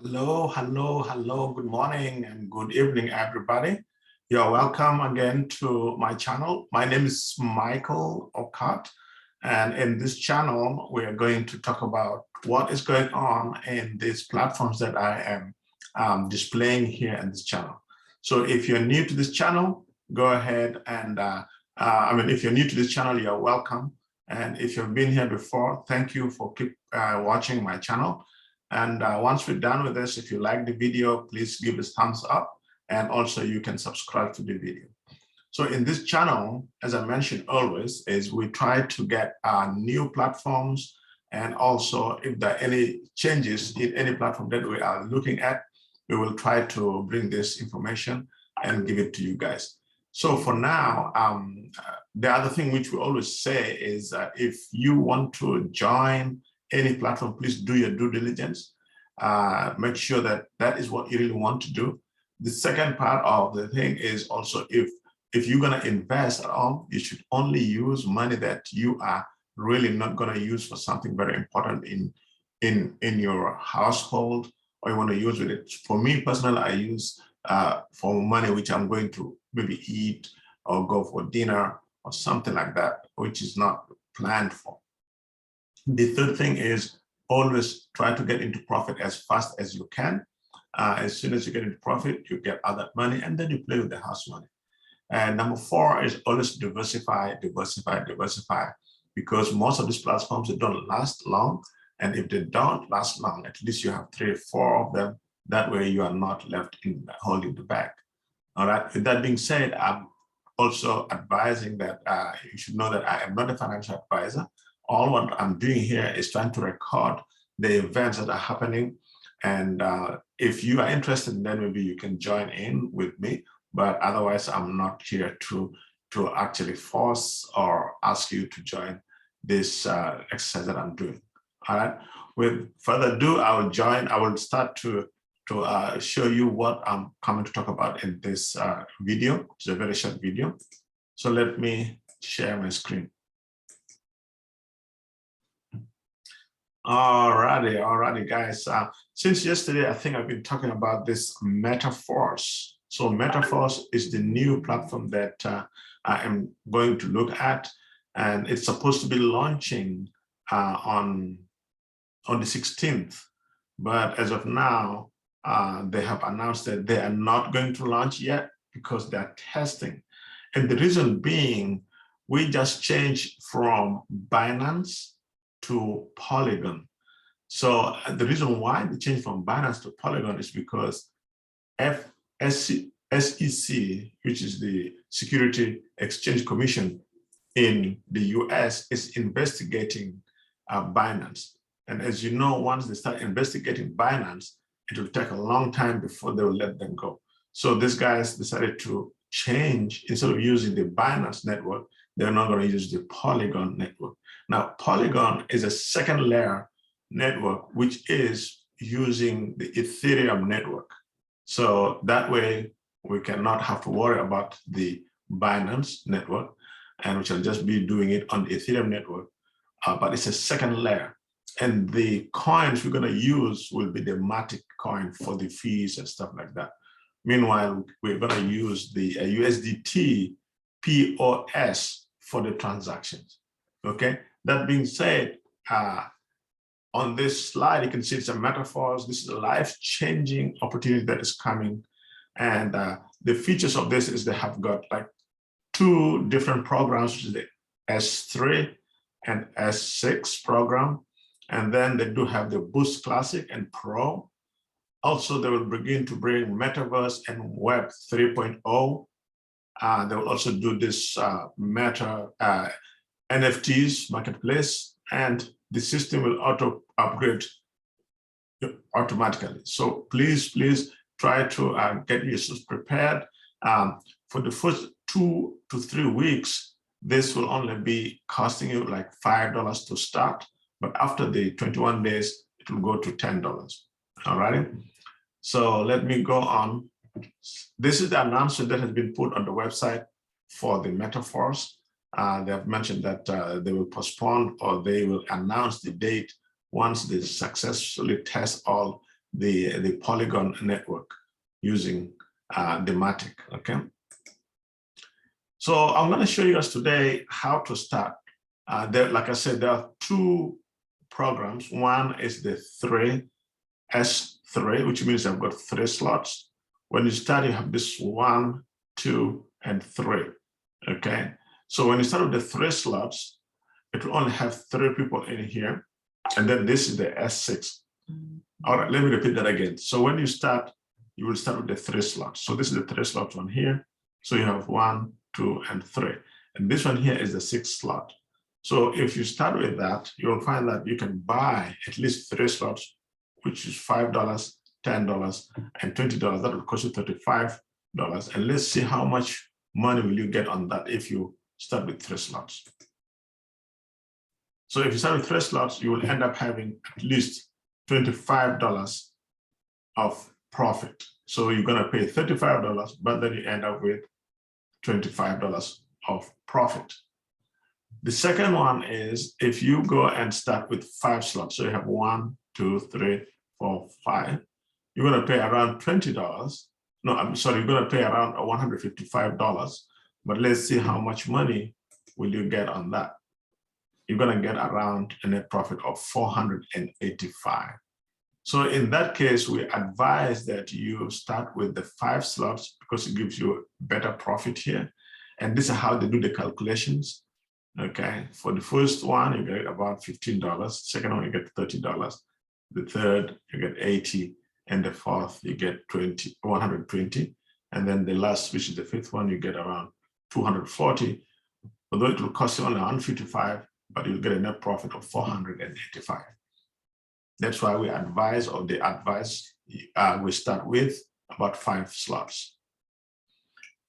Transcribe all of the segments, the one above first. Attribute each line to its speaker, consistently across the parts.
Speaker 1: Hello. Good morning and good evening, everybody. You're welcome again to my channel. My name is Michael Okat, and in this channel, we are going to talk about what is going on in these platforms that I am displaying here in this channel. So if you're new to this channel, go ahead and, if you're new to this channel, you're welcome. And if you've been here before, thank you for keep watching my channel. And once we're done with this, if you like the video, please give us thumbs up. And also you can subscribe to the video. So in this channel, as I mentioned always, is we try to get new platforms. And also if there are any changes in any platform that we are looking at, we will try to bring this information and give it to you guys. So for now, the other thing which we always say is if you want to join any platform, please do your due diligence. Make sure that that is what you really want to do. The second part of the thing is also if you're going to invest at all, you should only use money that you are really not going to use for something very important in your household, or you want to use with it. For me personally, I use for money which I'm going to maybe eat or go for dinner or something like that, which is not planned for. The third thing is always try to get into profit as fast as you can. As soon as you get into profit, you get other money, and then you play with the house money. And number 4 is always diversify, because most of these platforms, they don't last long. And if they don't last long, at least you have 3 or 4 of them. That way you are not left in holding the bag. All right. With that being said, I'm also advising that you should know that I am not a financial advisor. All what I'm doing here is trying to record the events that are happening. And if you are interested, then maybe you can join in with me. But otherwise, I'm not here to actually force or ask you to join this exercise that I'm doing. All right. With further ado, I will start to show you what I'm coming to talk about in this video. It's a very short video. So let me share my screen. Alrighty, guys. Since yesterday, I think I've been talking about this Metaforce. So Metaforce is the new platform that I am going to look at, and it's supposed to be launching on the 16th. But as of now, they have announced that they are not going to launch yet because they're testing. And the reason being, we just changed from Binance to Polygon. So the reason why they changed from Binance to Polygon is because SEC, which is the Security Exchange Commission in the US, is investigating Binance. And as you know, once they start investigating Binance, it will take a long time before they will let them go. So these guys decided to change. Instead of using the Binance network, they're not going to use the Polygon network. Now, Polygon is a second layer network, which is using the Ethereum network. So that way, we cannot have to worry about the Binance network, and we shall just be doing it on the Ethereum network. But it's a second layer. And the coins we're going to use will be the Matic coin for the fees and stuff like that. Meanwhile, we're going to use the USDT POS for the transactions. Okay. That being said, on this slide, you can see it's a Metaforce. This is a life-changing opportunity that is coming. And the features of this is they have got like 2 different programs, which is the S3 and S6 program. And then they do have the Boost Classic and Pro. Also, they will begin to bring Metaverse and Web 3.0. They will also do this Meta NFTs marketplace, and the system will auto upgrade automatically. So please try to get yourself prepared. For the first 2 to 3 weeks, this will only be costing you like $5 to start, but after the 21 days, it will go to $10. All right. So let me go on. This is the announcement that has been put on the website for the Metaforce. They have mentioned that they will postpone, or they will announce the date once they successfully test all the Polygon network using the Matic, okay? So I'm going to show you guys today how to start. Like I said, there are two programs. One is the S3, which means I've got 3 slots. When you start, you have this 1, 2, and 3, okay? So when you start with the 3 slots, it will only have 3 people in here. And then this is the S6. All right, let me repeat that again. So when you start, you will start with the 3 slots. So this is the 3 slots one here. So you have 1, 2, and 3. And this one here is the 6th slot. So if you start with that, you'll find that you can buy at least 3 slots, which is $5, $10, and $20. That will cost you $35. And let's see how much money will you get on that if you start with 3 slots. So if you start with 3 slots, you will end up having at least $25 of profit. So you're going to pay $35, but then you end up with $25 of profit. The second one is if you go and start with 5 slots, so you have 1, 2, 3, 4, 5, you're going to pay around $20. No, I'm sorry, you're going to pay around $155. But let's see how much money will you get on that. You're going to get around a net profit of $485. So in that case, we advise that you start with the 5 slots because it gives you better profit here. And this is how they do the calculations. Okay, for the first one, you get about $15. Second one, you get $30. The third, you get $80. And the fourth, you get $120. And then the last, which is the 5th one, you get around $240. Although it will cost you only $155, but you'll get a net profit of $485. That's why we advise, or they advise, we start with about 5 slots.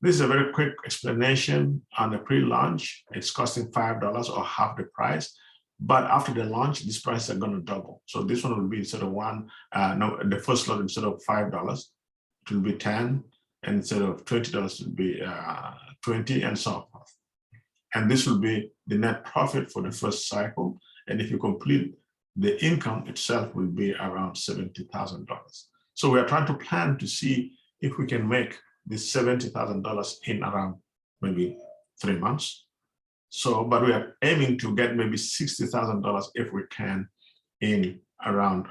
Speaker 1: This is a very quick explanation on the pre-launch. It's costing $5 or half the price. But after the launch, these prices are going to double. So this one will be instead of the first slot instead of $5, it will be 10. And instead of $20, it will be 20 and so forth. And this will be the net profit for the first cycle. And if you complete, the income itself will be around $70,000. So we are trying to plan to see if we can make this $70,000 in around maybe 3 months. So, but we are aiming to get maybe $60,000 if we can in around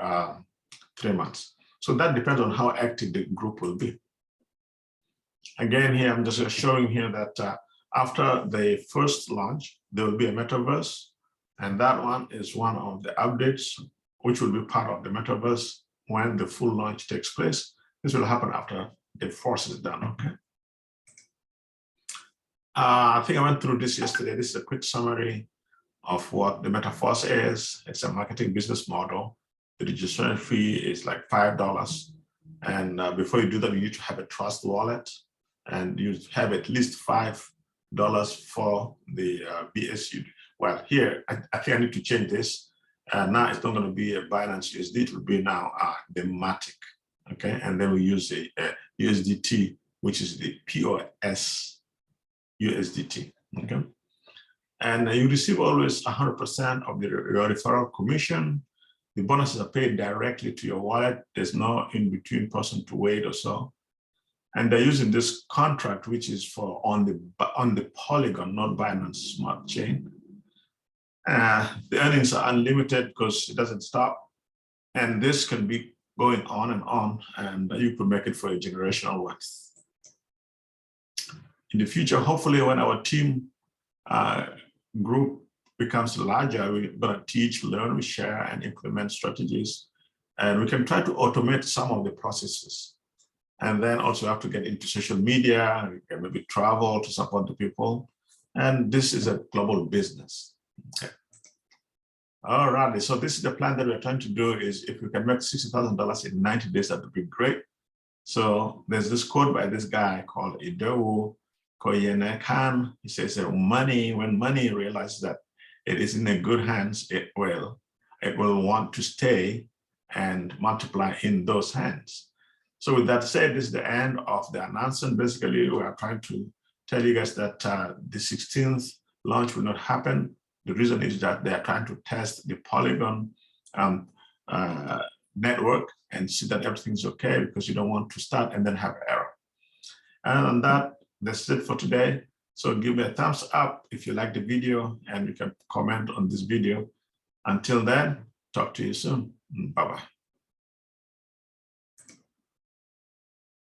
Speaker 1: 3 months. So that depends on how active the group will be. Again, here I'm just showing here that after the first launch, there will be a metaverse, and that one is one of the updates which will be part of the metaverse when the full launch takes place. This will happen after the force is done, okay? I think I went through this yesterday. This is a quick summary of what the Metaforce is. It's a marketing business model. The registration fee is like $5. And before you do that, you need to have a trust wallet, and you have at least $5 for the BSU. Well, here, I think I need to change this. Now it's not going to be a Binance USD, it will be now the Matic, okay? And then we use a USDT, which is the POS USDT, okay? And you receive always 100% of your referral commission. The bonuses are paid directly to your wallet. There's no in-between person to wait or so. And they're using this contract, which is for on the Polygon, not Binance Smart Chain. The earnings are unlimited because it doesn't stop. And this can be going on, and you could make it for a generational wealth. In the future, hopefully when our team group becomes larger, we're going to teach, learn, we share, and implement strategies. And we can try to automate some of the processes. And then also have to get into social media, we can maybe travel to support the people. And this is a global business. Okay. All right, so this is the plan that we're trying to do. Is if we can make $60,000 in 90 days, that would be great. So there's this quote by this guy called Idowu Koyenekan. He says that when money realizes that it is in a good hands, it will want to stay and multiply in those hands. So with that said, this is the end of the announcement. Basically, we are trying to tell you guys that the 16th launch will not happen. The reason is that they are trying to test the Polygon network and see that everything's okay, because you don't want to start and then have error. And on that, that's it for today. So give me a thumbs up if you like the video, and you can comment on this video. Until then, talk to you soon. Bye-bye.